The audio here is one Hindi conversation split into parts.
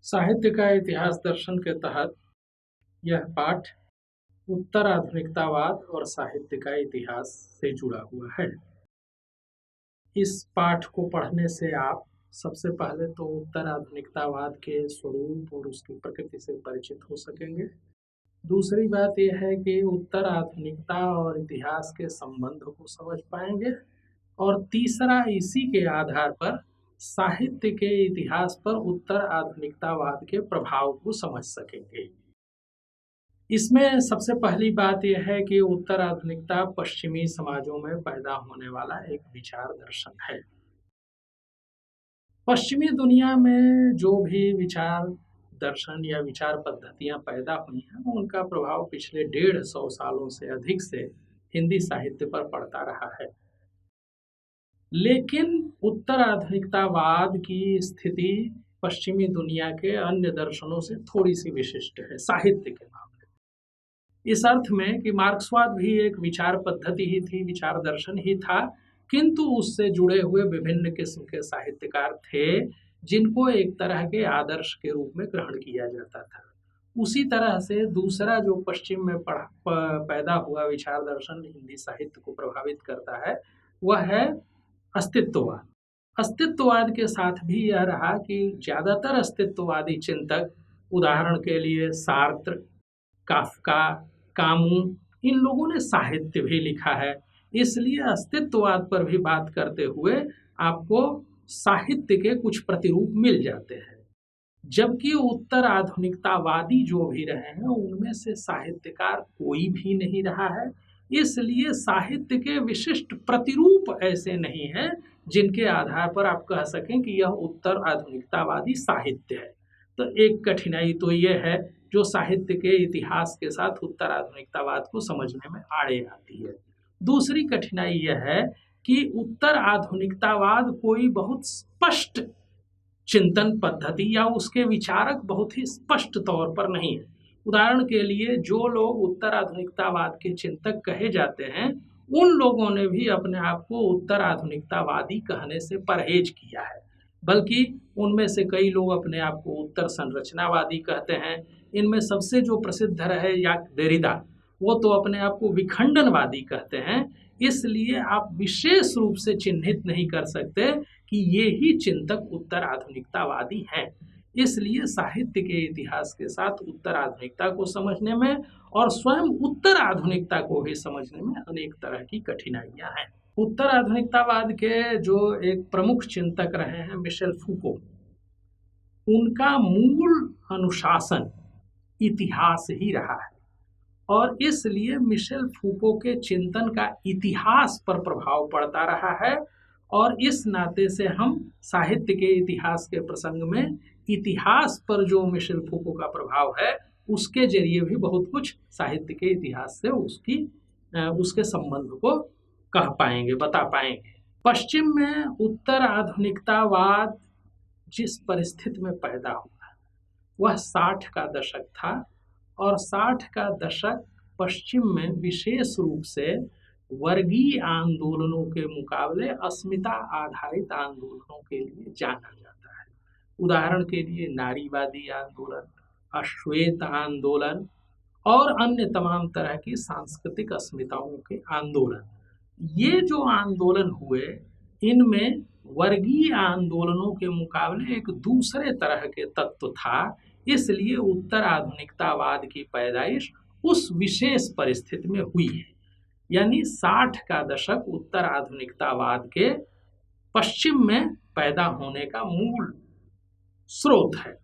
साहित्य का इतिहास दर्शन के तहत यह पाठ उत्तर आधुनिकतावाद और साहित्य का इतिहास से जुड़ा हुआ है। इस पाठ को पढ़ने से आप सबसे पहले तो उत्तर आधुनिकतावाद के स्वरूप और उसकी प्रकृति से परिचित हो सकेंगे। दूसरी बात यह है कि उत्तर आधुनिकता और इतिहास के संबंध को समझ पाएंगे और तीसरा इसी के आधार पर साहित्य के इतिहास पर उत्तर आधुनिकतावाद के प्रभाव को समझ सकेंगे। इसमें सबसे पहली बात यह है कि उत्तर आधुनिकता पश्चिमी समाजों में पैदा होने वाला एक विचार दर्शन है। पश्चिमी दुनिया में जो भी विचार दर्शन या विचार पद्धतियां पैदा हुई हैं उनका प्रभाव पिछले 150 सालों से अधिक से हिंदी साहित्य पर पड़ता रहा है। लेकिन उत्तर आधुनिकतावाद की स्थिति पश्चिमी दुनिया के अन्य दर्शनों से थोड़ी सी विशिष्ट है साहित्य के मामले। इस अर्थ में कि मार्क्सवाद भी एक विचार पद्धति ही थी, विचार दर्शन ही था, किंतु उससे जुड़े हुए विभिन्न किस्म के साहित्यकार थे जिनको एक तरह के आदर्श के रूप में ग्रहण किया जाता था। उसी तरह से दूसरा जो पश्चिम में पैदा हुआ विचार दर्शन हिंदी साहित्य को प्रभावित करता है वह है अस्तित्ववाद। अस्तित्ववाद के साथ भी यह रहा कि ज्यादातर अस्तित्ववादी चिंतक, उदाहरण के लिए सार्त्र, काफ्का, कामू, इन लोगों ने साहित्य भी लिखा है। इसलिए अस्तित्ववाद पर भी बात करते हुए आपको साहित्य के कुछ प्रतिरूप मिल जाते हैं। जबकि उत्तर आधुनिकतावादी जो भी रहे हैं उनमें से साहित्यकार कोई भी नहीं रहा है। इसलिए साहित्य के विशिष्ट प्रतिरूप ऐसे नहीं हैं जिनके आधार पर आप कह सकें कि यह उत्तर आधुनिकतावादी साहित्य है। तो एक कठिनाई तो यह है जो साहित्य के इतिहास के साथ उत्तर आधुनिकतावाद को समझने में आड़े आती है। दूसरी कठिनाई यह है कि उत्तर आधुनिकतावाद कोई बहुत स्पष्ट चिंतन पद्धति या उसके विचारक बहुत ही स्पष्ट तौर पर नहीं है। उदाहरण के लिए जो लोग उत्तर आधुनिकतावाद के चिंतक कहे जाते हैं उन लोगों ने भी अपने आप को उत्तर आधुनिकतावादी कहने से परहेज किया है, बल्कि उनमें से कई लोग अपने आप को उत्तर संरचनावादी कहते हैं। इनमें सबसे जो प्रसिद्ध रहे याक देरिदा, वो तो अपने आप को विखंडनवादी कहते हैं। इसलिए आप विशेष रूप से चिन्हित नहीं कर सकते कि ये ही चिंतक उत्तर आधुनिकतावादी हैं। इसलिए साहित्य के इतिहास के साथ उत्तर आधुनिकता को समझने में और स्वयं उत्तर आधुनिकता को भी समझने में अनेक तरह की कठिनाइयां हैं। उत्तर आधुनिकतावाद के जो एक प्रमुख चिंतक रहे हैं मिशेल फूको, उनका मूल अनुशासन इतिहास ही रहा है और इसलिए मिशेल फूको के चिंतन का इतिहास पर प्रभाव पड़ता रहा है। और इस नाते से हम साहित्य के इतिहास के प्रसंग में इतिहास पर जो मिशेल फूको का प्रभाव है उसके जरिए भी बहुत कुछ साहित्य के इतिहास से उसके संबंध को कह पाएंगे, बता पाएंगे। पश्चिम में उत्तर आधुनिकतावाद जिस परिस्थिति में पैदा हुआ वह 60 का दशक था और 60 का दशक पश्चिम में विशेष रूप से वर्गीय आंदोलनों के मुकाबले अस्मिता आधारित आंदोलनों के लिए जाना जाता है। उदाहरण के लिए नारीवादी आंदोलन, अश्वेत आंदोलन और अन्य तमाम तरह की सांस्कृतिक अस्मिताओं के आंदोलन। ये जो आंदोलन हुए इनमें वर्गीय आंदोलनों के मुकाबले एक दूसरे तरह के तत्व था। इसलिए उत्तर आधुनिकतावाद की पैदाइश उस विशेष परिस्थिति में हुई है। यानी 60 का दशक उत्तर आधुनिकतावाद के पश्चिम में पैदा होने का मूल स्रोत है।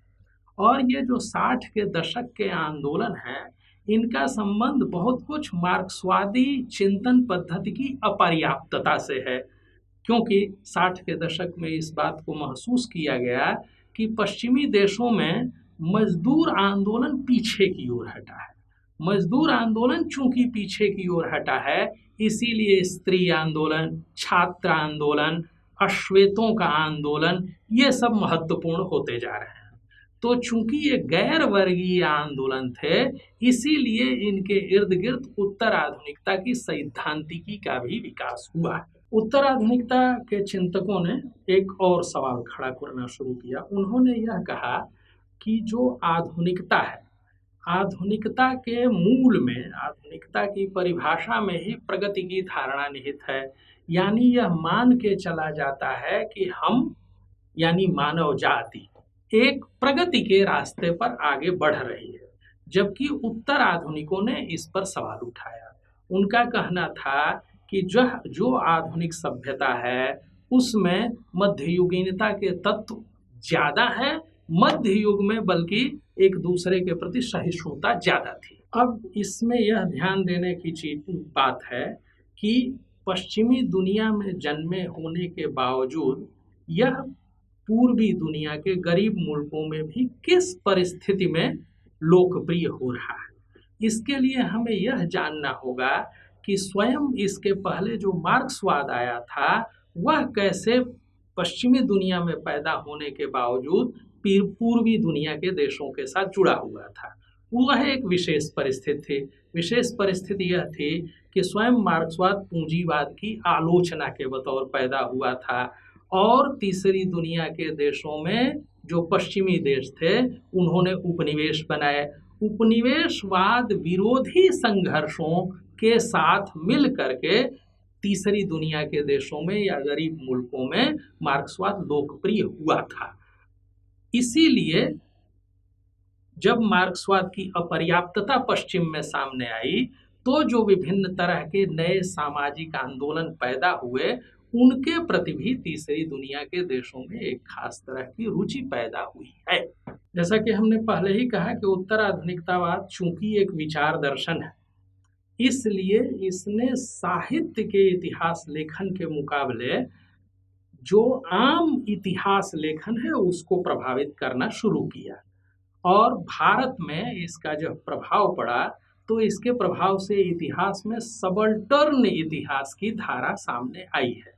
और ये जो 60 के दशक के आंदोलन हैं इनका संबंध बहुत कुछ मार्क्सवादी चिंतन पद्धति की अपर्याप्तता से है, क्योंकि 60 के दशक में इस बात को महसूस किया गया कि पश्चिमी देशों में मजदूर आंदोलन पीछे की ओर हटा है। मजदूर आंदोलन चूंकि पीछे की ओर हटा है इसीलिए स्त्री आंदोलन, छात्र आंदोलन, अश्वेतों का आंदोलन ये सब महत्वपूर्ण होते जा रहे हैं। तो चूंकि ये गैर वर्गीय आंदोलन थे इसीलिए इनके इर्द गिर्द उत्तर आधुनिकता की सैद्धांतिकी का भी विकास हुआ। उत्तर आधुनिकता के चिंतकों ने एक और सवाल खड़ा करना शुरू किया। उन्होंने यह कहा कि जो आधुनिकता है, आधुनिकता के मूल में, आधुनिकता की परिभाषा में ही प्रगति की धारणा निहित है। यानी यह मान के चला जाता है कि हम यानी मानव जाति एक प्रगति के रास्ते पर आगे बढ़ रही है, जबकि उत्तर आधुनिकों ने इस पर सवाल उठाया। उनका कहना था कि जो आधुनिक सभ्यता है उसमें मध्ययुगीनता के तत्व ज्यादा है, मध्य युग में बल्कि एक दूसरे के प्रति सहिष्णुता ज्यादा थी। अब इसमें यह ध्यान देने की बात है कि पश्चिमी दुनिया में जन्मे होने के बावजूद यह पूर्वी दुनिया के गरीब मुल्कों में भी किस परिस्थिति में लोकप्रिय हो रहा है। इसके लिए हमें यह जानना होगा कि स्वयं इसके पहले जो मार्क्सवाद आया था वह कैसे पश्चिमी दुनिया में पैदा होने के बावजूद पूर्वी दुनिया के देशों के साथ जुड़ा हुआ था। वह एक विशेष परिस्थिति थी। विशेष परिस्थिति यह थी कि स्वयं मार्क्सवाद पूंजीवाद की आलोचना के बतौर पैदा हुआ था और तीसरी दुनिया के देशों में जो पश्चिमी देश थे उन्होंने उपनिवेश बनाए। उपनिवेशवाद विरोधी संघर्षों के साथ मिल करके तीसरी दुनिया के देशों में या गरीब मुल्कों में मार्क्सवाद लोकप्रिय हुआ था। इसीलिए जब मार्क्सवाद की अपर्याप्तता पश्चिम में सामने आई तो जो विभिन्न तरह के नए सामाजिक आंदोलन पैदा हुए उनके प्रति भी तीसरी दुनिया के देशों में एक खास तरह की रुचि पैदा हुई है। जैसा कि हमने पहले ही कहा कि उत्तर आधुनिकतावाद चूंकि एक विचार दर्शन है, इसलिए इसने साहित्य के इतिहास लेखन के मुकाबले जो आम इतिहास लेखन है उसको प्रभावित करना शुरू किया और भारत में इसका जब प्रभाव पड़ा तो इसके प्रभाव से इतिहास में सबल्टर्न इतिहास की धारा सामने आई है।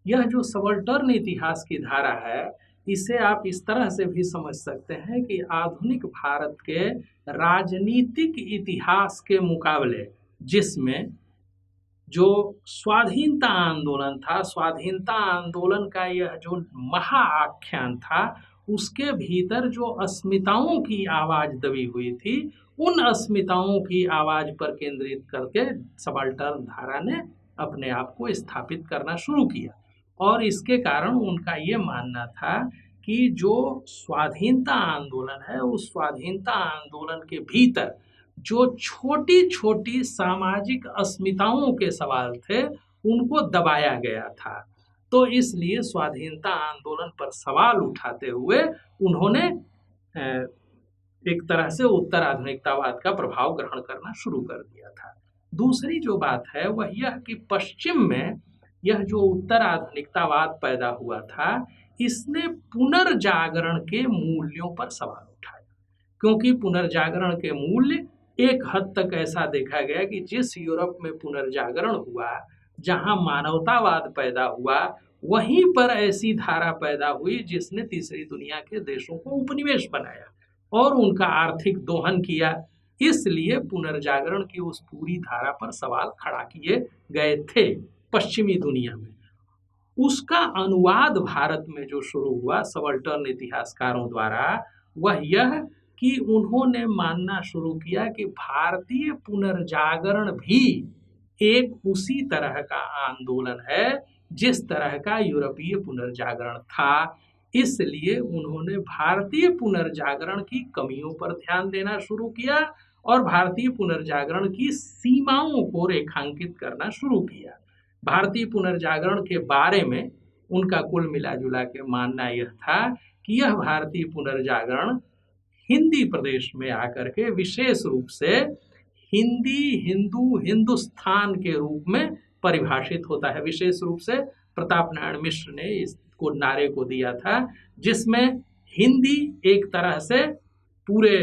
यह जो सबल्टर्न इतिहास की धारा है इसे आप इस तरह से भी समझ सकते हैं कि आधुनिक भारत के राजनीतिक इतिहास के मुकाबले जिसमें जो स्वाधीनता आंदोलन था, स्वाधीनता आंदोलन का यह जो महाआख्यान था उसके भीतर जो अस्मिताओं की आवाज दबी हुई थी उन अस्मिताओं की आवाज पर केंद्रित करके सबाल्टर्न धारा ने अपने आप को स्थापित करना शुरू किया और इसके कारण उनका ये मानना था कि जो स्वाधीनता आंदोलन है उस स्वाधीनता आंदोलन के भीतर जो छोटी छोटी सामाजिक अस्मिताओं के सवाल थे उनको दबाया गया था। तो इसलिए स्वाधीनता आंदोलन पर सवाल उठाते हुए उन्होंने एक तरह से उत्तर आधुनिकतावाद का प्रभाव ग्रहण करना शुरू कर दिया था। दूसरी जो बात है वह यह कि पश्चिम में यह जो उत्तर आधुनिकतावाद पैदा हुआ था इसने पुनर्जागरण के मूल्यों पर सवाल उठाया, क्योंकि पुनर्जागरण के मूल्य एक हद तक ऐसा देखा गया कि जिस यूरोप में पुनर्जागरण हुआ, जहां मानवतावाद पैदा हुआ, वहीं पर ऐसी धारा पैदा हुई जिसने तीसरी दुनिया के देशों को उपनिवेश बनाया और उनका आर्थिक दोहन किया। इसलिए पुनर्जागरण की उस पूरी धारा पर सवाल खड़ा किए गए थे पश्चिमी दुनिया में। उसका अनुवाद भारत में जो शुरू हुआ सबल्टर्न इतिहासकारों द्वारा वह यह कि उन्होंने मानना शुरू किया कि भारतीय पुनर्जागरण भी एक उसी तरह का आंदोलन है जिस तरह का यूरोपीय पुनर्जागरण था। इसलिए उन्होंने भारतीय पुनर्जागरण की कमियों पर ध्यान देना शुरू किया और भारतीय पुनर्जागरण की सीमाओं को रेखांकित करना शुरू किया। भारतीय पुनर्जागरण के बारे में उनका कुल मिला जुला के मानना यह था कि यह भारतीय पुनर्जागरण हिंदी प्रदेश में आकर के विशेष रूप से हिंदी, हिंदू, हिंदुस्तान के रूप में परिभाषित होता है। विशेष रूप से प्रताप नारायण मिश्र ने इसको नारे को दिया था जिसमें हिंदी एक तरह से पूरे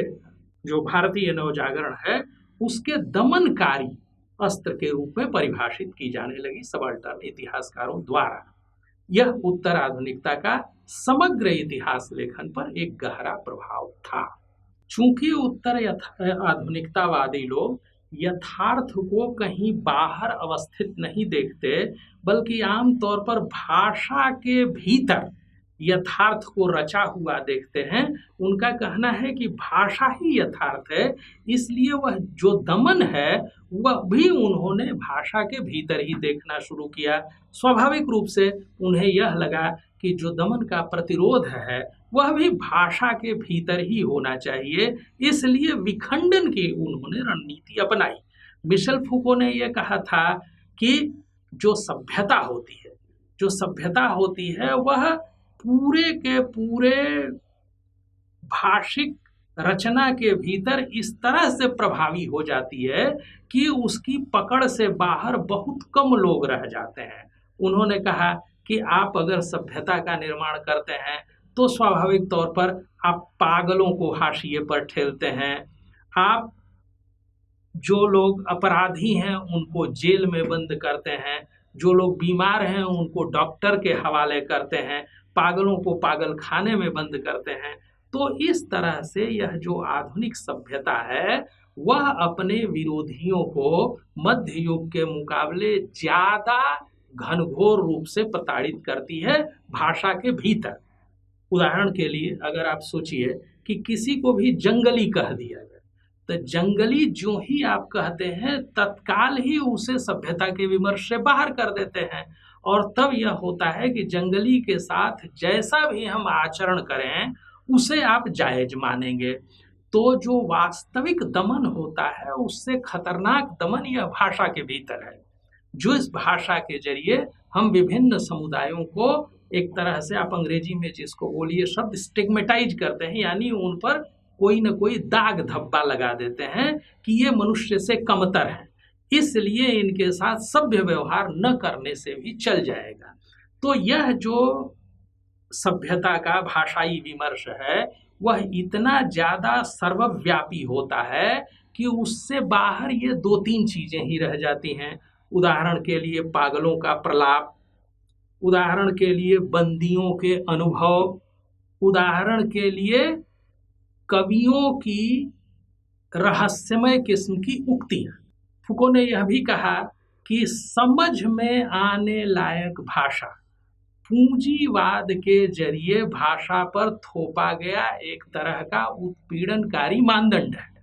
जो भारतीय नवजागरण है उसके दमनकारी अस्त्र के रूप में परिभाषित की जाने लगी सबाल्टर्न इतिहासकारों द्वारा। यह उत्तर आधुनिकता का समग्र इतिहास लेखन पर एक गहरा प्रभाव था। चूंकि उत्तर आधुनिकतावादी लोग यथार्थ को कहीं बाहर अवस्थित नहीं देखते बल्कि आमतौर पर भाषा के भीतर यथार्थ को रचा हुआ देखते हैं, उनका कहना है कि भाषा ही यथार्थ है, इसलिए वह जो दमन है वह भी उन्होंने भाषा के भीतर ही देखना शुरू किया। स्वाभाविक रूप से उन्हें यह लगा कि जो दमन का प्रतिरोध है वह भी भाषा के भीतर ही होना चाहिए, इसलिए विखंडन की उन्होंने रणनीति अपनाई। मिशेल फूको ने यह कहा था कि जो सभ्यता होती है वह पूरे के पूरे भाषिक रचना के भीतर इस तरह से प्रभावी हो जाती है कि उसकी पकड़ से बाहर बहुत कम लोग रह जाते हैं। उन्होंने कहा कि आप अगर सभ्यता का निर्माण करते हैं तो स्वाभाविक तौर पर आप पागलों को हाशिए पर ठेलते हैं, आप जो लोग अपराधी हैं उनको जेल में बंद करते हैं, जो लोग बीमार हैं उनको डॉक्टर के हवाले करते हैं, पागलों को पागल खाने में बंद करते हैं। तो इस तरह से यह जो आधुनिक सभ्यता है वह अपने विरोधियों को मध्य युग के मुकाबले ज्यादा घनघोर रूप से प्रताड़ित करती है भाषा के भीतर। उदाहरण के लिए अगर आप सोचिए कि किसी को भी जंगली कह दिया जाए, तो जंगली जो ही आप कहते हैं तत्काल ही उसे सभ्यता के विमर्श से बाहर कर देते हैं, और तब यह होता है कि जंगली के साथ जैसा भी हम आचरण करें उसे आप जायज मानेंगे। तो जो वास्तविक दमन होता है उससे खतरनाक दमन यह भाषा के भीतर है, जो इस भाषा के जरिए हम विभिन्न समुदायों को एक तरह से, आप अंग्रेजी में जिसको बोलिए शब्द स्टिग्मेटाइज करते हैं, यानी उन पर कोई न कोई दाग धब्बा लगा देते हैं कि ये मनुष्य से कमतर है, इसलिए इनके साथ सभ्य व्यवहार न करने से भी चल जाएगा। तो यह जो सभ्यता का भाषाई विमर्श है वह इतना ज्यादा सर्वव्यापी होता है कि उससे बाहर ये 2-3 चीजें ही रह जाती हैं। उदाहरण के लिए पागलों का प्रलाप, उदाहरण के लिए बंदियों के अनुभव, उदाहरण के लिए कवियों की रहस्यमय किस्म की उक्तियां। फूको ने यह भी कहा कि समझ में आने लायक भाषा पूंजीवाद के जरिए भाषा पर थोपा गया एक तरह का उत्पीड़नकारी मानदंड है।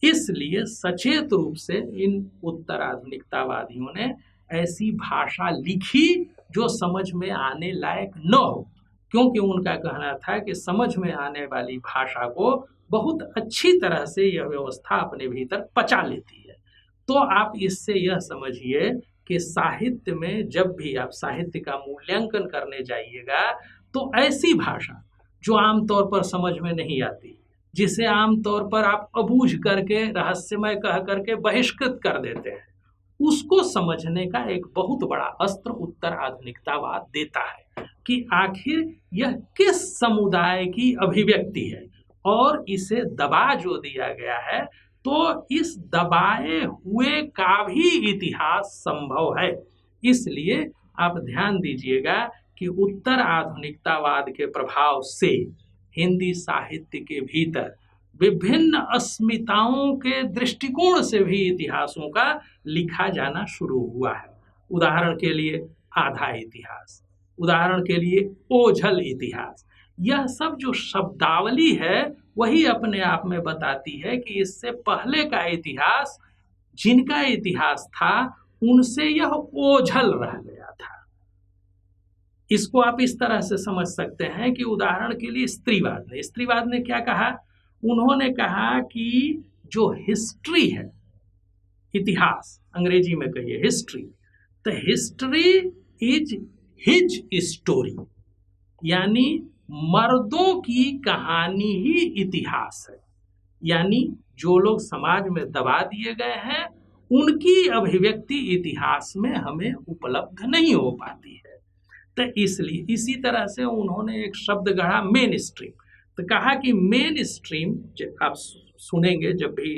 इसलिए सचेत रूप से इन उत्तर आधुनिकतावादियों ने ऐसी भाषा लिखी जो समझ में आने लायक न हो, क्योंकि उनका कहना था कि समझ में आने वाली भाषा को बहुत अच्छी तरह से यह व्यवस्था अपने भीतर पचा लेती है। तो आप इससे यह समझिए कि साहित्य में जब भी आप साहित्य का मूल्यांकन करने जाइएगा तो ऐसी भाषा जो आमतौर पर समझ में नहीं आती, जिसे आमतौर पर आप अबूझ करके रहस्यमय कह करके बहिष्कृत कर देते हैं, उसको समझने का एक बहुत बड़ा अस्त्र उत्तर आधुनिकतावाद देता है कि आखिर यह किस समुदाय की अभिव्यक्ति है, और इसे दबा जो दिया गया है तो इस दबाए हुए का भी इतिहास संभव है। इसलिए आप ध्यान दीजिएगा कि उत्तर आधुनिकतावाद के प्रभाव से हिंदी साहित्य के भीतर विभिन्न अस्मिताओं के दृष्टिकोण से भी इतिहासों का लिखा जाना शुरू हुआ है। उदाहरण के लिए आधा इतिहास, उदाहरण के लिए ओझल इतिहास, यह सब जो शब्दावली है वही अपने आप में बताती है कि इससे पहले का इतिहास, जिनका इतिहास था, उनसे यह ओझल रह गया था। इसको आप इस तरह से समझ सकते हैं कि उदाहरण के लिए स्त्रीवाद ने क्या कहा? उन्होंने कहा कि जो हिस्ट्री है, इतिहास अंग्रेजी में कहिए हिस्ट्री, तो हिस्ट्री इज हिज स्टोरी, यानी मर्दों की कहानी ही इतिहास है। यानी जो लोग समाज में दबा दिए गए हैं उनकी अभिव्यक्ति इतिहास में हमें उपलब्ध नहीं हो पाती है। तो इसलिए इसी तरह से उन्होंने एक शब्द गढ़ा मेन स्ट्रीम। तो कहा कि मेन स्ट्रीम, आप सुनेंगे जब भी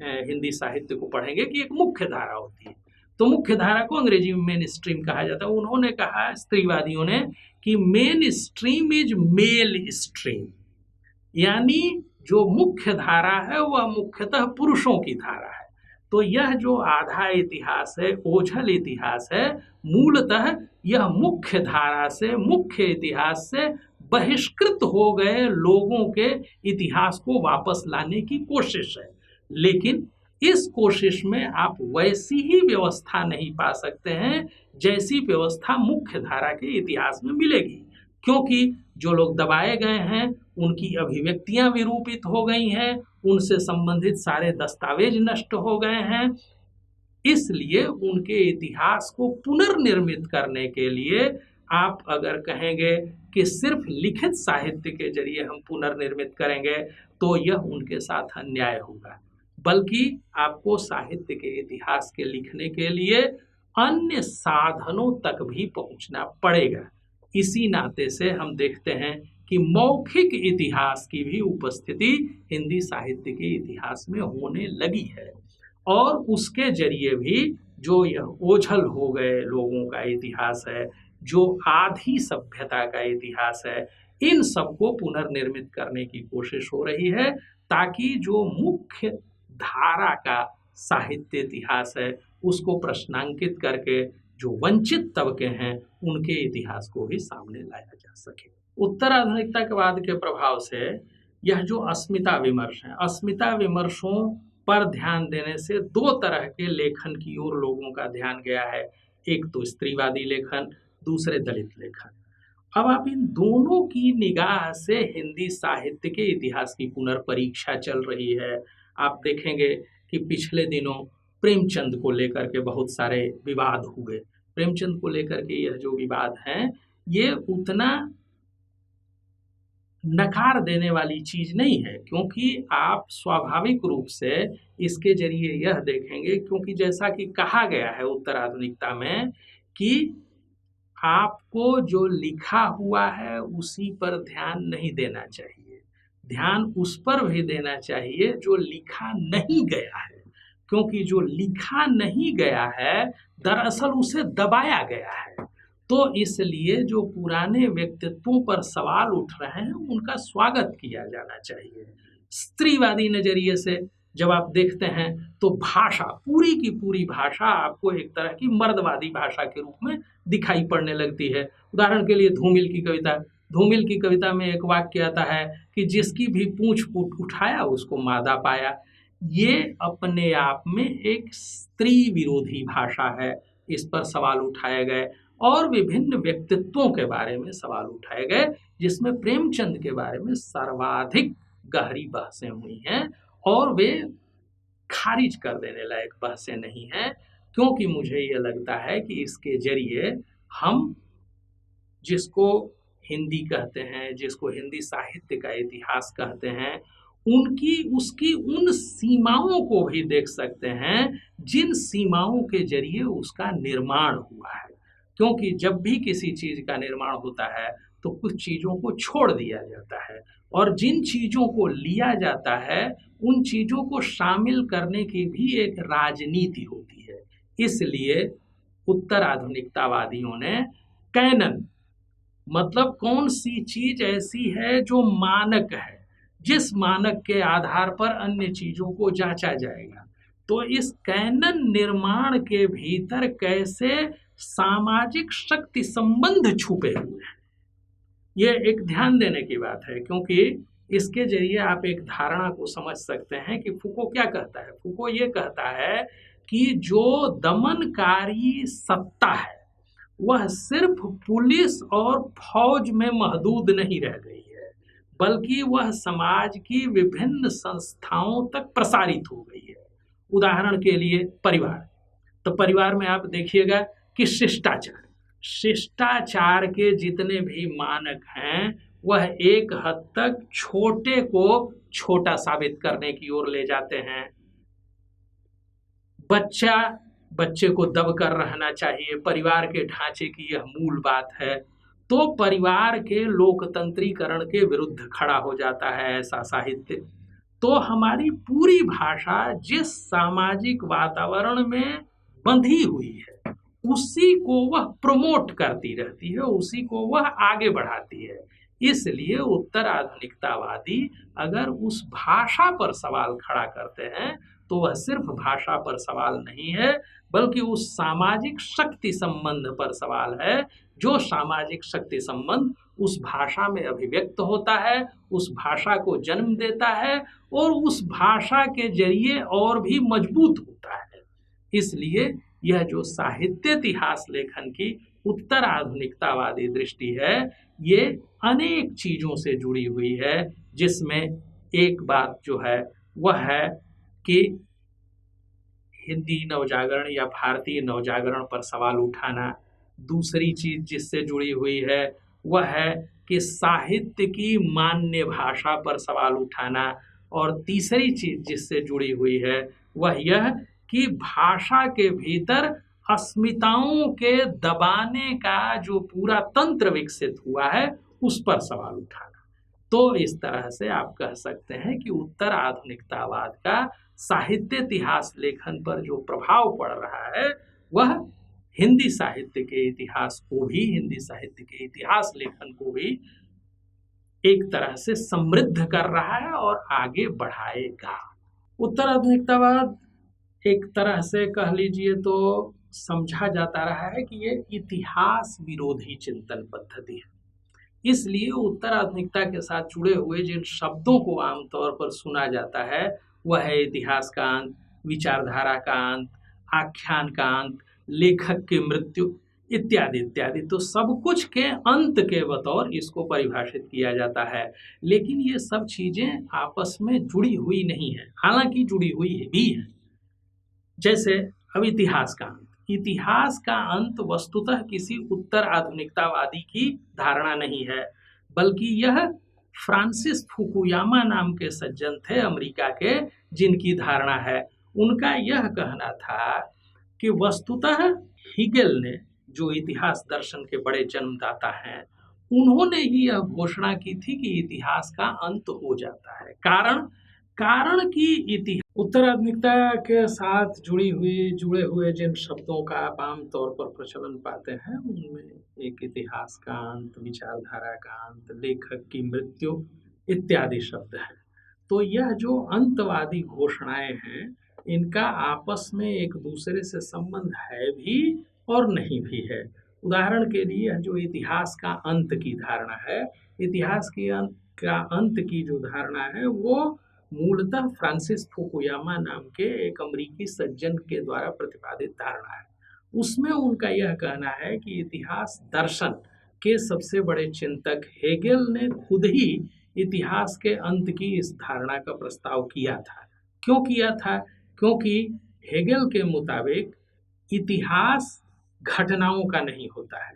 हिंदी साहित्य को पढ़ेंगे कि एक मुख्य धारा होती है, तो मुख्य धारा को अंग्रेजी में मेन स्ट्रीम कहा जाता है। उन्होंने कहा, स्त्रीवादियों ने, कि main stream is male stream, यानी जो मुख्य धारा है वह मुख्यतः पुरुषों की धारा है। तो यह जो आधा इतिहास है, ओझल इतिहास है, मूलतः यह मुख्य धारा से, मुख्य इतिहास से बहिष्कृत हो गए लोगों के इतिहास को वापस लाने की कोशिश है। लेकिन इस कोशिश में आप वैसी ही व्यवस्था नहीं पा सकते हैं जैसी व्यवस्था मुख्य धारा के इतिहास में मिलेगी, क्योंकि जो लोग दबाए गए हैं उनकी अभिव्यक्तियां विरूपित हो गई हैं, उनसे संबंधित सारे दस्तावेज नष्ट हो गए हैं। इसलिए उनके इतिहास को पुनर्निर्मित करने के लिए आप अगर कहेंगे कि सिर्फ लिखित साहित्य के जरिए हम पुनर्निर्मित करेंगे तो यह उनके साथ अन्याय होगा, बल्कि आपको साहित्य के इतिहास के लिखने के लिए अन्य साधनों तक भी पहुंचना पड़ेगा। इसी नाते से हम देखते हैं कि मौखिक इतिहास की भी उपस्थिति हिंदी साहित्य के इतिहास में होने लगी है, और उसके जरिए भी जो यह ओझल हो गए लोगों का इतिहास है, जो आधी सभ्यता का इतिहास है, इन सबको पुनर्निर्मित करने की कोशिश हो रही है, ताकि जो मुख्य धारा का साहित्य इतिहास है उसको प्रश्नांकित करके जो वंचित तबके हैं उनके इतिहास को भी सामने लाया जा सके। उत्तराधुनिकतावाद के प्रभाव से यह जो अस्मिता विमर्श है, अस्मिता विमर्शों पर ध्यान देने से दो तरह के लेखन की ओर लोगों का ध्यान गया है, एक तो स्त्रीवादी लेखन, दूसरे दलित लेखन। अब आप इन दोनों की निगाह से हिंदी साहित्य के इतिहास की पुनर्परीक्षा चल रही है। आप देखेंगे कि पिछले दिनों प्रेमचंद को लेकर के बहुत सारे विवाद हुए। प्रेमचंद को लेकर के यह जो विवाद हैं ये उतना नकार देने वाली चीज नहीं है, क्योंकि आप स्वाभाविक रूप से इसके जरिए यह देखेंगे, क्योंकि जैसा कि कहा गया है उत्तराधुनिकता में कि आपको जो लिखा हुआ है उसी पर ध्यान नहीं देना चाहिए, ध्यान उस पर भी देना चाहिए जो लिखा नहीं गया है, क्योंकि जो लिखा नहीं गया है दरअसल उसे दबाया गया है। तो इसलिए जो पुराने व्यक्तित्वों पर सवाल उठ रहे हैं उनका स्वागत किया जाना चाहिए। स्त्रीवादी नजरिए से जब आप देखते हैं तो भाषा, पूरी की पूरी भाषा आपको एक तरह की मर्दवादी भाषा के रूप में दिखाई पड़ने लगती है। उदाहरण के लिए धूमिल की कविता में एक वाक्य आता है कि जिसकी भी पूंछ उठाया उसको मादा पाया। ये अपने आप में एक स्त्री विरोधी भाषा है। इस पर सवाल उठाए गए और विभिन्न व्यक्तित्वों के बारे में सवाल उठाए गए, जिसमें प्रेमचंद के बारे में सर्वाधिक गहरी बहसें हुई हैं, और वे खारिज कर देने लायक बहसें नहीं हैं, क्योंकि मुझे ये लगता है कि इसके जरिए हम जिसको हिंदी कहते हैं, जिसको हिंदी साहित्य का इतिहास कहते हैं, उसकी उन सीमाओं को भी देख सकते हैं जिन सीमाओं के जरिए उसका निर्माण हुआ है। क्योंकि जब भी किसी चीज का निर्माण होता है तो कुछ चीजों को छोड़ दिया जाता है, और जिन चीजों को लिया जाता है उन चीजों को शामिल करने की भी एक राजनीति होती है। इसलिए उत्तराधुनिकतावादियों ने कैनन, मतलब कौन सी चीज ऐसी है जो मानक है, जिस मानक के आधार पर अन्य चीजों को जांचा जाएगा, तो इस कैनन निर्माण के भीतर कैसे सामाजिक शक्ति संबंध छुपे हुए हैं, ये एक ध्यान देने की बात है। क्योंकि इसके जरिए आप एक धारणा को समझ सकते हैं कि फूको क्या कहता है। फूको ये कहता है कि जो दमनकारी सत्ता है वह सिर्फ पुलिस और फौज में महदूद नहीं रह गई है, बल्कि वह समाज की विभिन्न संस्थाओं तक प्रसारित हो गई है। उदाहरण के लिए परिवार, तो परिवार में आप देखिएगा कि शिष्टाचार के जितने भी मानक हैं वह एक हद तक छोटे को छोटा साबित करने की ओर ले जाते हैं। बच्चे को दबकर रहना चाहिए, परिवार के ढांचे की यह मूल बात है। तो परिवार के लोकतंत्रीकरण के विरुद्ध खड़ा हो जाता है ऐसा साहित्य। तो हमारी पूरी भाषा जिस सामाजिक वातावरण में बंधी हुई है उसी को वह प्रमोट करती रहती है, उसी को वह आगे बढ़ाती है। इसलिए उत्तराधुनिकतावादी अगर उस भाषा पर सवाल खड़ा करते हैं तो वह सिर्फ भाषा पर सवाल नहीं है, बल्कि उस सामाजिक शक्ति संबंध पर सवाल है जो सामाजिक शक्ति संबंध उस भाषा में अभिव्यक्त होता है, उस भाषा को जन्म देता है और उस भाषा के जरिए और भी मजबूत होता है। इसलिए यह जो साहित्य इतिहास लेखन की उत्तर आधुनिकतावादी दृष्टि है, ये अनेक चीजों से जुड़ी हुई है, जिसमें एक बात जो है वह है कि हिंदी नवजागरण या भारतीय नवजागरण पर सवाल उठाना। दूसरी चीज जिससे जुड़ी हुई है वह है कि साहित्य की मान्य भाषा पर सवाल उठाना। और तीसरी चीज जिससे जुड़ी हुई है वह यह कि भाषा के भीतर अस्मिताओं के दबाने का जो पूरा तंत्र विकसित हुआ है उस पर सवाल उठाना। तो इस तरह से आप कह सकते हैं कि उत्तर आधुनिकतावाद का साहित्य इतिहास लेखन पर जो प्रभाव पड़ रहा है वह हिंदी साहित्य के इतिहास को भी, हिंदी साहित्य के इतिहास लेखन को भी एक तरह से समृद्ध कर रहा है और आगे बढ़ाएगा। उत्तर आधुनिकतावाद एक तरह से कह लीजिए तो समझा जाता रहा है कि ये इतिहास विरोधी चिंतन पद्धति है। इसलिए उत्तर आधुनिकता के साथ जुड़े हुए जिन शब्दों को आमतौर पर सुना जाता है वह है इतिहास का अंत, विचारधारा का अंत, आख्यान का अंत, लेखक की मृत्यु इत्यादि इत्यादि। तो सब कुछ के अंत के बतौर इसको परिभाषित किया जाता है। लेकिन ये सब चीजें आपस में जुड़ी हुई नहीं है, हालांकि जुड़ी हुई भी है। जैसे अब इतिहास का अंत, इतिहास का अंत वस्तुतः किसी उत्तर आधुनिकतावादी की धारणा नहीं है, बल्कि यह फ्रांसिस फुकुयामा नाम के सज्जन थे अमेरिका के, जिनकी धारणा है। उनका यह कहना था कि वस्तुतः हेगेल ने, जो इतिहास दर्शन के बड़े जन्मदाता हैं, उन्होंने ही यह घोषणा की थी कि इतिहास का अंत हो जाता है। कारण कि उत्तर आधुनिकता के साथ जुड़े हुए जिन शब्दों का आप आमतौर पर प्रचलन पाते हैं उनमें एक इतिहास का अंत, विचारधारा का अंत, लेखक की मृत्यु इत्यादि शब्द हैं। तो यह जो अंतवादी घोषणाएं हैं इनका आपस में एक दूसरे से संबंध है भी और नहीं भी है। उदाहरण के लिए जो इतिहास का अंत की धारणा है, इतिहास का अंत की जो धारणा है वो मूलतः फ्रांसिस फुकुयामा नाम के एक अमेरिकी सज्जन के द्वारा प्रतिपादित धारणा है। उसमें उनका यह कहना है कि इतिहास दर्शन के सबसे बड़े चिंतक हेगेल ने खुद ही इतिहास के अंत की इस धारणा का प्रस्ताव किया था। क्यों किया था? क्योंकि हेगेल के मुताबिक इतिहास घटनाओं का नहीं होता है,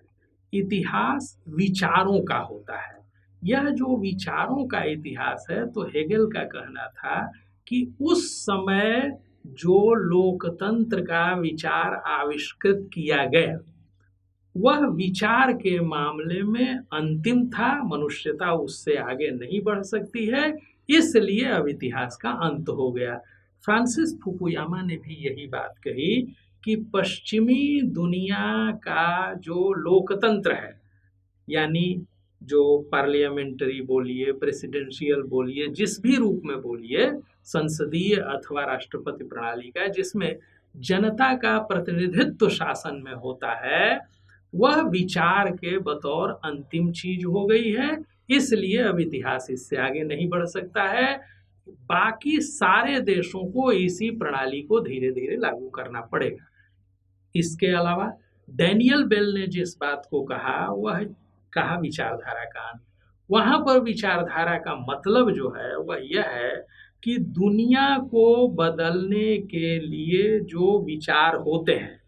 इतिहास विचारों का होता है। यह जो विचारों का इतिहास है, तो हेगेल का कहना था कि उस समय जो लोकतंत्र का विचार आविष्कृत किया गया वह विचार के मामले में अंतिम था, मनुष्यता उससे आगे नहीं बढ़ सकती है, इसलिए अब इतिहास का अंत हो गया। फ्रांसिस फुकुयामा ने भी यही बात कही कि पश्चिमी दुनिया का जो लोकतंत्र है, यानी जो पार्लियामेंटरी बोलिए, प्रेसिडेंशियल बोलिए, जिस भी रूप में बोलिए, संसदीय अथवा राष्ट्रपति प्रणाली का, जिसमें जनता का प्रतिनिधित्व शासन में होता है, वह विचार के बतौर अंतिम चीज हो गई है। इसलिए अब इतिहास इससे आगे नहीं बढ़ सकता है। बाकी सारे देशों को इसी प्रणाली को धीरे धीरे लागू करना पड़ेगा। इसके अलावा डैनियल बेल ने जिस बात को कहा वह कहा विचारधारा का अंत। वहां पर विचारधारा का मतलब जो है वह यह है कि दुनिया को बदलने के लिए जो विचार होते हैं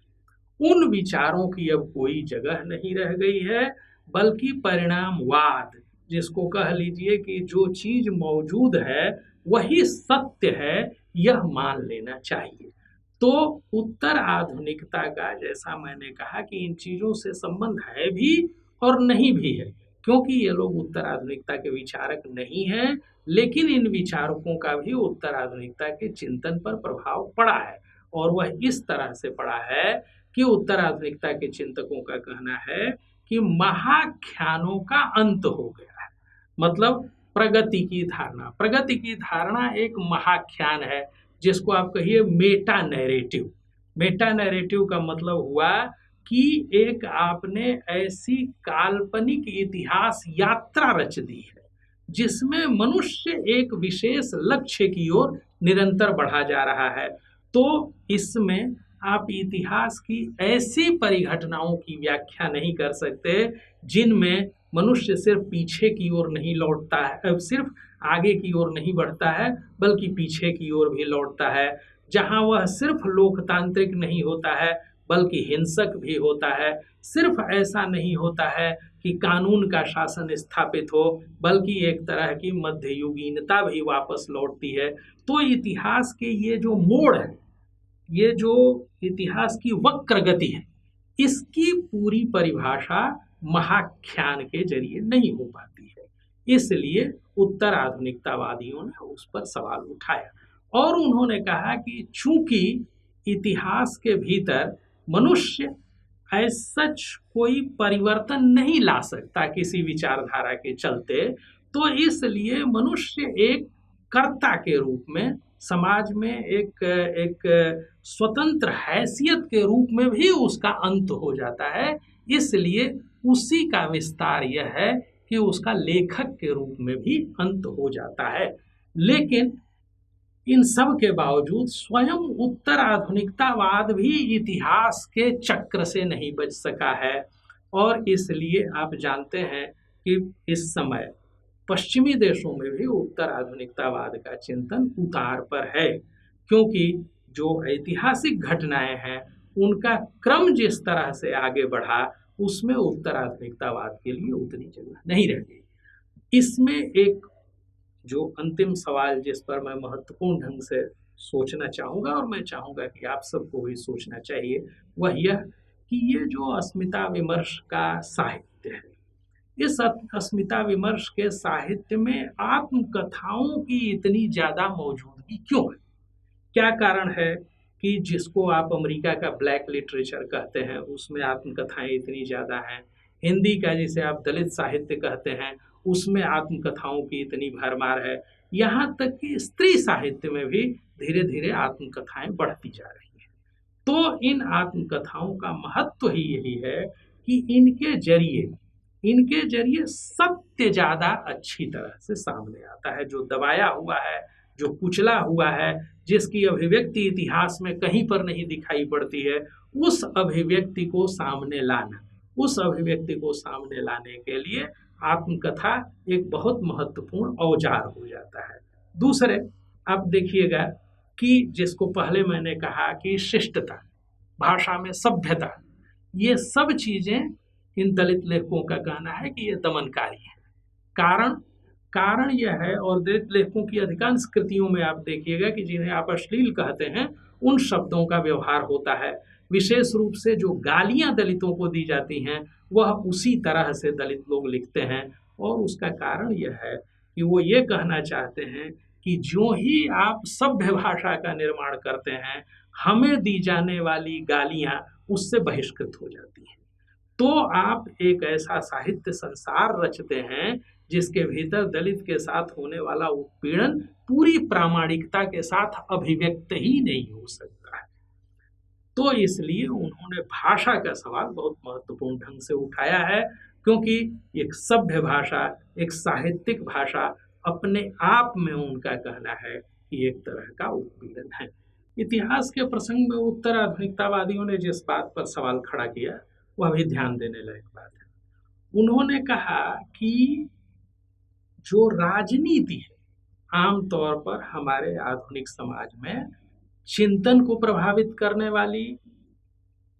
उन विचारों की अब कोई जगह नहीं रह गई है, बल्कि परिणामवाद, जिसको कह लीजिए कि जो चीज मौजूद है वही सत्य है, यह मान लेना चाहिए। तो उत्तर आधुनिकता का, जैसा मैंने कहा, कि इन चीजों से संबंध है भी और नहीं भी है, क्योंकि ये लोग उत्तर आधुनिकता के विचारक नहीं हैं, लेकिन इन विचारकों का भी उत्तर आधुनिकता के चिंतन पर प्रभाव पड़ा है। और वह इस तरह से पड़ा है कि उत्तर आधुनिकता के चिंतकों का कहना है कि महाख्यानों का अंत हो गया है। मतलब प्रगति की धारणा एक महाख्यान है, जिसको आप कहिए मेटा नैरेटिव। मेटा नैरेटिव का मतलब हुआ कि एक आपने ऐसी काल्पनिक इतिहास यात्रा रच दी है जिसमें मनुष्य एक विशेष लक्ष्य की ओर निरंतर बढ़ा जा रहा है। तो इसमें आप इतिहास की ऐसी परिघटनाओं की व्याख्या नहीं कर सकते जिनमें मनुष्य सिर्फ पीछे की ओर नहीं लौटता है, सिर्फ आगे की ओर नहीं बढ़ता है बल्कि पीछे की ओर भी लौटता है, जहां वह सिर्फ लोकतांत्रिक नहीं होता है बल्कि हिंसक भी होता है। सिर्फ ऐसा नहीं होता है कि कानून का शासन स्थापित हो बल्कि एक तरह की मध्ययुगीनता भी वापस लौटती है। तो इतिहास के ये जो मोड़ है, ये जो इतिहास की वक्र गति है, इसकी पूरी परिभाषा महाख्यान के जरिए नहीं हो पाती है। इसलिए उत्तर आधुनिकतावादियों ने उस पर सवाल उठाया और उन्होंने कहा कि चूंकि इतिहास के भीतर मनुष्य सच कोई परिवर्तन नहीं ला सकता किसी विचारधारा के चलते, तो इसलिए मनुष्य एक कर्ता के रूप में समाज में एक स्वतंत्र हैसियत के रूप में भी उसका अंत हो जाता है। इसलिए उसी का विस्तार यह है कि उसका लेखक के रूप में भी अंत हो जाता है। लेकिन इन सब के बावजूद स्वयं उत्तर आधुनिकतावाद भी इतिहास के चक्र से नहीं बच सका है और इसलिए आप जानते हैं कि इस समय पश्चिमी देशों में भी उत्तर आधुनिकतावाद का चिंतन उतार पर है, क्योंकि जो ऐतिहासिक घटनाएं हैं उनका क्रम जिस तरह से आगे बढ़ा उसमें उत्तर आधुनिकतावाद के लिए उतनी जगह नहीं रह गई। इसमें एक जो अंतिम सवाल जिस पर मैं महत्वपूर्ण ढंग से सोचना चाहूँगा और मैं चाहूँगा कि आप सबको भी सोचना चाहिए, वह यह कि ये जो अस्मिता विमर्श का साहित्य है, इस अस्मिता विमर्श के साहित्य में आत्मकथाओं की इतनी ज़्यादा मौजूदगी क्यों है? क्या कारण है कि जिसको आप अमेरिका का ब्लैक लिटरेचर कहते हैं उसमें आत्मकथाएं इतनी ज़्यादा हैं, हिंदी का जिसे आप दलित साहित्य कहते हैं उसमें आत्मकथाओं की इतनी भरमार है, यहाँ तक कि स्त्री साहित्य में भी धीरे धीरे आत्मकथाएं बढ़ती जा रही हैं। तो इन आत्मकथाओं का महत्व ही यही है कि इनके जरिए सत्य ज़्यादा अच्छी तरह से सामने आता है। जो दबाया हुआ है, जो कुचला हुआ है, जिसकी अभिव्यक्ति इतिहास में कहीं पर नहीं दिखाई पड़ती है, उस अभिव्यक्ति को सामने लाने के लिए आत्मकथा एक बहुत महत्वपूर्ण औजार हो जाता है। दूसरे, आप देखिएगा कि जिसको पहले मैंने कहा कि शिष्टता, भाषा में सभ्यता, ये सब चीज़ें इन दलित लेखकों का कहना है कि ये दमनकारी है। कारण यह है, और दलित लेखकों की अधिकांश कृतियों में आप देखिएगा कि जिन्हें आप अश्लील कहते हैं उन शब्दों का व्यवहार होता है। विशेष रूप से जो गालियां दलितों को दी जाती हैं वह उसी तरह से दलित लोग लिखते हैं, और उसका कारण यह है कि वो ये कहना चाहते हैं कि जो ही आप सभ्य भाषा का निर्माण करते हैं, हमें दी जाने वाली गालियां उससे बहिष्कृत हो जाती हैं। तो आप एक ऐसा साहित्य संसार रचते हैं जिसके भीतर दलित के साथ होने वाला उत्पीड़न पूरी प्रामाणिकता के साथ अभिव्यक्त ही नहीं हो सकता है। तो इसलिए उन्होंने भाषा का सवाल बहुत महत्वपूर्ण ढंग से उठाया है, क्योंकि एक सभ्य भाषा, एक साहित्यिक भाषा अपने आप में उनका कहना है कि एक तरह का उत्पीड़न है। इतिहास के प्रसंग में उत्तर आधुनिकतावादियों ने जिस बात पर सवाल खड़ा किया वह भी ध्यान देने लायक बात है। उन्होंने कहा कि जो राजनीति है आमतौर पर हमारे आधुनिक समाज में चिंतन को प्रभावित करने वाली,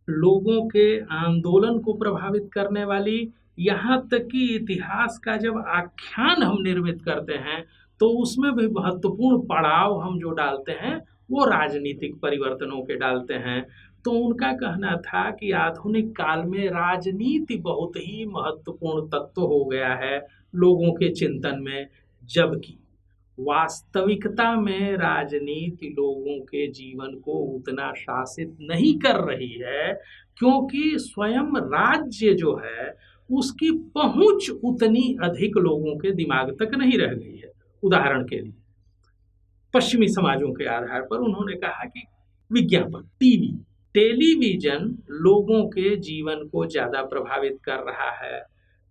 लोगों के आंदोलन को प्रभावित करने वाली, यहाँ तक कि इतिहास का जब आख्यान हम निर्मित करते हैं तो उसमें भी महत्वपूर्ण पड़ाव हम जो डालते हैं वो राजनीतिक परिवर्तनों के डालते हैं। तो उनका कहना था कि आधुनिक काल में राजनीति बहुत ही महत्वपूर्ण तत्व हो गया है लोगों के चिंतन में, जबकि वास्तविकता में राजनीति लोगों के जीवन को उतना शासित नहीं कर रही है, क्योंकि स्वयं राज्य जो है उसकी पहुंच उतनी अधिक लोगों के दिमाग तक नहीं रह गई है। उदाहरण के लिए पश्चिमी समाजों के आधार पर उन्होंने कहा कि विज्ञापन, टीवी, टेलीविजन लोगों के जीवन को ज़्यादा प्रभावित कर रहा है।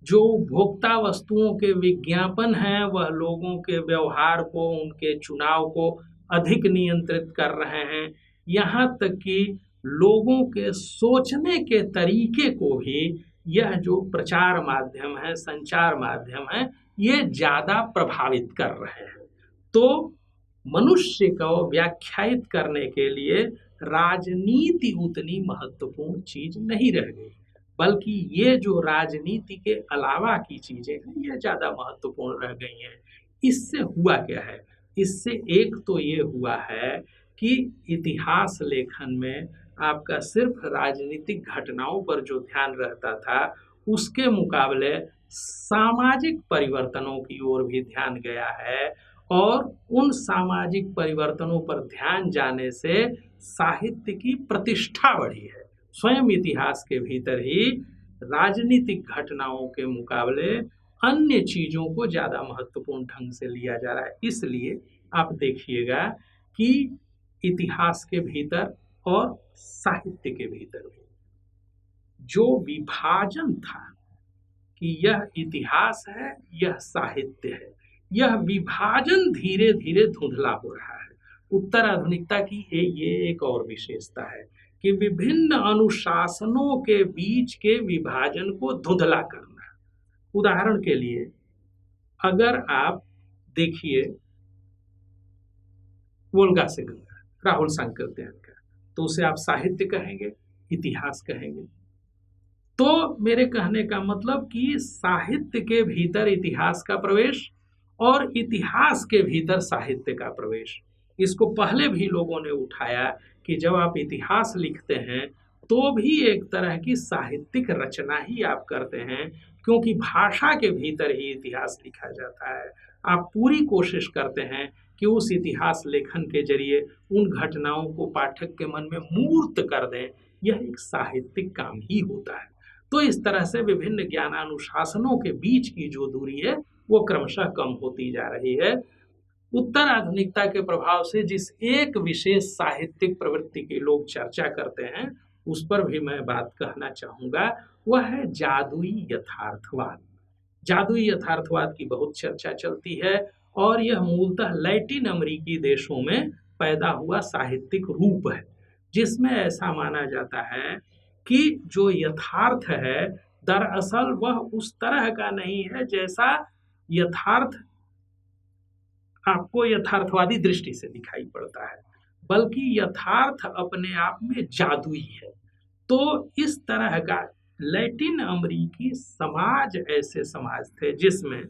जो उपभोक्ता वस्तुओं के विज्ञापन हैं वह लोगों के व्यवहार को, उनके चुनाव को अधिक नियंत्रित कर रहे हैं। यहाँ तक कि लोगों के सोचने के तरीके को भी यह जो प्रचार माध्यम है, संचार माध्यम है, ये ज़्यादा प्रभावित कर रहे हैं। तो मनुष्य को व्याख्यायित करने के लिए राजनीति उतनी महत्वपूर्ण चीज नहीं रह गई, बल्कि ये जो राजनीति के अलावा की चीजें हैं ये ज़्यादा महत्वपूर्ण रह गई हैं। इससे हुआ क्या है? इससे एक तो ये हुआ है कि इतिहास लेखन में आपका सिर्फ राजनीतिक घटनाओं पर जो ध्यान रहता था उसके मुकाबले सामाजिक परिवर्तनों की ओर भी ध्यान गया है, और उन सामाजिक परिवर्तनों पर ध्यान जाने से साहित्य की प्रतिष्ठा बढ़ी है। स्वयं इतिहास के भीतर ही राजनीतिक घटनाओं के मुकाबले अन्य चीज़ों को ज़्यादा महत्वपूर्ण ढंग से लिया जा रहा है। इसलिए आप देखिएगा कि इतिहास के भीतर और साहित्य के भीतर भी जो विभाजन था कि यह इतिहास है, यह साहित्य है, यह विभाजन धीरे धीरे धुंधला हो रहा है। उत्तर आधुनिकता की ये एक और विशेषता है कि विभिन्न अनुशासनों के बीच के विभाजन को धुंधला करना। उदाहरण के लिए अगर आप देखिए वोल्गा से गंगा, राहुल सांकृत्यायन का, तो उसे आप साहित्य कहेंगे, इतिहास कहेंगे। तो मेरे कहने का मतलब कि साहित्य के भीतर इतिहास का प्रवेश और इतिहास के भीतर साहित्य का प्रवेश, इसको पहले भी लोगों ने उठाया कि जब आप इतिहास लिखते हैं तो भी एक तरह की साहित्यिक रचना ही आप करते हैं, क्योंकि भाषा के भीतर ही इतिहास लिखा जाता है। आप पूरी कोशिश करते हैं कि उस इतिहास लेखन के जरिए उन घटनाओं को पाठक के मन में मूर्त कर दें। यह एक साहित्यिक काम ही होता है। तो इस तरह से विभिन्न ज्ञानानुशासनों के बीच की जो दूरी है वो क्रमशः कम होती जा रही है। उत्तर आधुनिकता के प्रभाव से जिस एक विशेष साहित्यिक प्रवृत्ति की लोग चर्चा करते हैं उस पर भी मैं बात कहना चाहूँगा, वह है जादुई यथार्थवाद। जादुई यथार्थवाद की बहुत चर्चा चलती है और यह मूलतः लैटिन अमेरिकी देशों में पैदा हुआ साहित्यिक रूप है, जिसमें ऐसा माना जाता है कि जो यथार्थ है दरअसल वह उस तरह का नहीं है जैसा यथार्थ आपको यथार्थवादी दृष्टि से दिखाई पड़ता है, बल्कि यथार्थ अपने आप में जादुई है। तो इस तरह का लैटिन अमेरिकी समाज ऐसे समाज थे जिसमें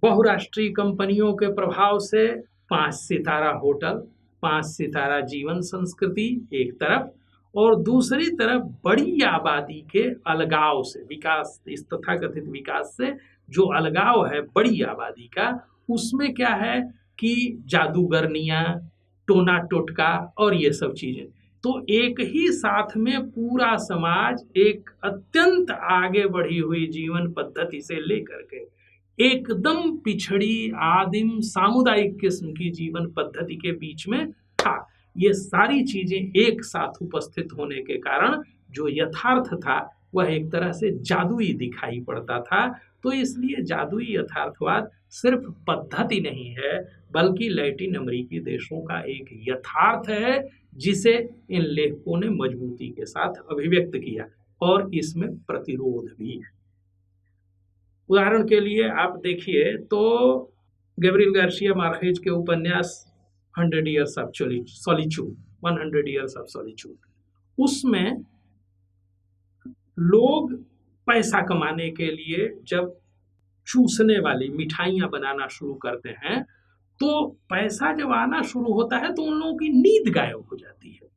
बहुराष्ट्रीय कंपनियों के प्रभाव से 5 सितारा होटल, 5 सितारा जीवन संस्कृति एक तरफ, और दूसरी तरफ बड़ी आबादी के अलगाव से, विकास, इस तथाकथित विकास से जो अलगाव है बड़ी आबादी का, उसमें क्या है कि जादूगरनियां, टोना टोटका और ये सब चीजें। तो एक ही साथ में पूरा समाज एक अत्यंत आगे बढ़ी हुई जीवन पद्धति से लेकर के एकदम पिछड़ी आदिम सामुदायिक किस्म की जीवन पद्धति के बीच में था। ये सारी चीजें एक साथ उपस्थित होने के कारण जो यथार्थ था वह एक तरह से जादुई दिखाई पड़ता था। तो इसलिए जादुई यथार्थवाद सिर्फ पद्धति नहीं है, बल्कि लैटिन अमेरिकी देशों का एक यथार्थ है जिसे इन लेखकों ने मजबूती के साथ अभिव्यक्त किया, और इसमें प्रतिरोध भी है। उदाहरण के लिए आप देखिए तो गैब्रियल गार्सिया मार्केज के उपन्यास 100 Years of Solitude, 100 Years of Solitude, उसमें लोग पैसा कमाने के लिए जब चूसने वाली मिठाइयाँ बनाना शुरू करते हैं तो पैसा जब आना शुरू होता है तो उन लोगों की नींद गायब हो जाती है,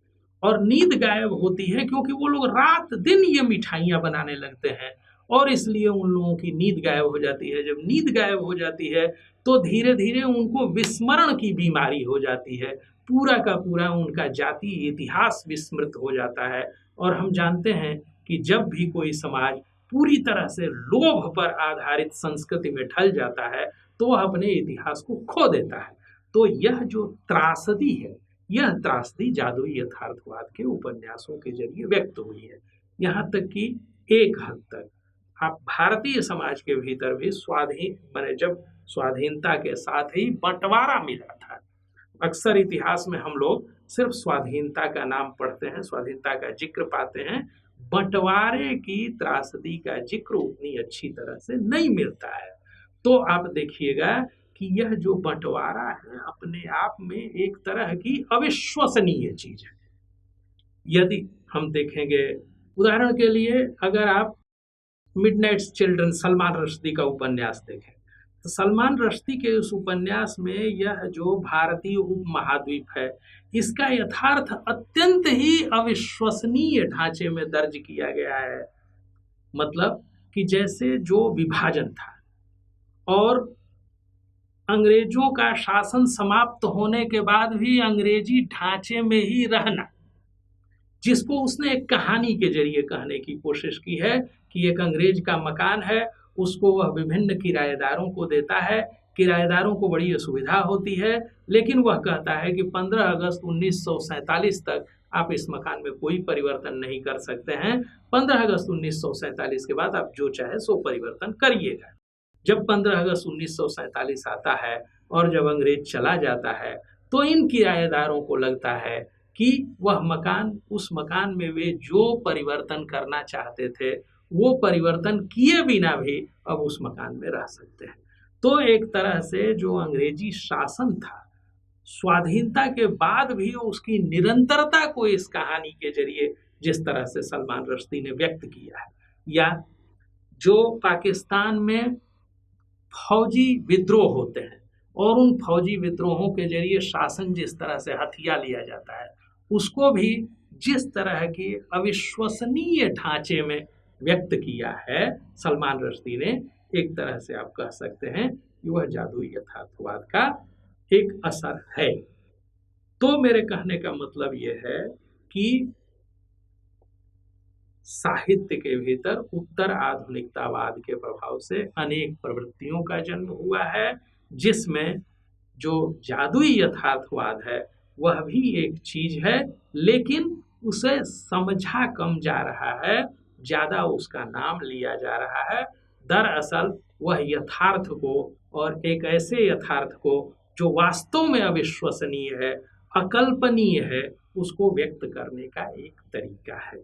और नींद गायब होती है क्योंकि वो लोग रात दिन ये मिठाइयाँ बनाने लगते हैं, और इसलिए उन लोगों की नींद गायब हो जाती है। जब नींद गायब हो जाती है तो धीरे धीरे उनको विस्मरण की बीमारी हो जाती है, पूरा का पूरा उनका जातीय इतिहास विस्मृत हो जाता है। और हम जानते हैं कि जब भी कोई समाज पूरी तरह से लोभ पर आधारित संस्कृति में ढल जाता है तो वह अपने इतिहास को खो देता है। तो यह जो त्रासदी है, यह त्रासदी जादुई यथार्थवाद के उपन्यासों के जरिए व्यक्त हुई है। यहाँ तक कि एक हद तक आप भारतीय समाज के भीतर भी स्वाधीन माने जब स्वाधीनता के साथ ही बंटवारा मिला था। अक्सर इतिहास में हम लोग सिर्फ स्वाधीनता का नाम पढ़ते हैं, स्वाधीनता का जिक्र पाते हैं, बंटवारे की त्रासदी का जिक्र उतनी अच्छी तरह से नहीं मिलता है। तो आप देखिएगा कि यह जो बंटवारा है अपने आप में एक तरह की अविश्वसनीय चीज है। यदि हम देखेंगे, उदाहरण के लिए अगर आप मिडनाइट चिल्ड्रन सलमान रश्दी का उपन्यास देखें, तो सलमान रश्दी के उस उपन्यास में यह जो भारतीय उपमहाद्वीप है, इसका यथार्थ अत्यंत ही अविश्वसनीय ढांचे में दर्ज किया गया है। मतलब कि जैसे जो विभाजन था और अंग्रेजों का शासन समाप्त होने के बाद भी अंग्रेजी ढांचे में ही रहना, जिसको उसने एक कहानी के जरिए कहने की कोशिश की है कि एक अंग्रेज का मकान है, उसको वह विभिन्न किराएदारों को देता है, किराएदारों को बड़ी असुविधा होती है, लेकिन वह कहता है कि 15 अगस्त 1947 तक आप इस मकान में कोई परिवर्तन नहीं कर सकते हैं। 15 अगस्त 1947 के बाद आप जो चाहे सो परिवर्तन करिएगा। जब 15 अगस्त 1947 आता है और जब अंग्रेज चला जाता है, तो इन किराएदारों को लगता है कि वह मकान, उस मकान में वे जो परिवर्तन करना चाहते थे वो परिवर्तन किए बिना भी अब उस मकान में रह सकते हैं। तो एक तरह से जो अंग्रेजी शासन था, स्वाधीनता के बाद भी उसकी निरंतरता को इस कहानी के जरिए जिस तरह से सलमान रश्दी ने व्यक्त किया है, या जो पाकिस्तान में फौजी विद्रोह होते हैं और उन फौजी विद्रोहों के जरिए शासन जिस तरह से हथिया लिया जाता है, उसको भी जिस तरह की अविश्वसनीय ढांचे में व्यक्त किया है सलमान रश्दी ने, एक तरह से आप कह सकते हैं कि वह जादुई यथार्थवाद का एक असर है। तो मेरे कहने का मतलब यह है कि साहित्य के भीतर उत्तर आधुनिकतावाद के प्रभाव से अनेक प्रवृत्तियों का जन्म हुआ है, जिसमें जो जादुई यथार्थवाद है वह भी एक चीज है, लेकिन उसे समझा कम जा रहा है, ज्यादा उसका नाम लिया जा रहा है। दरअसल वह यथार्थ को, और एक ऐसे यथार्थ को जो वास्तव में अविश्वसनीय है, अकल्पनीय है, उसको व्यक्त करने का एक तरीका है।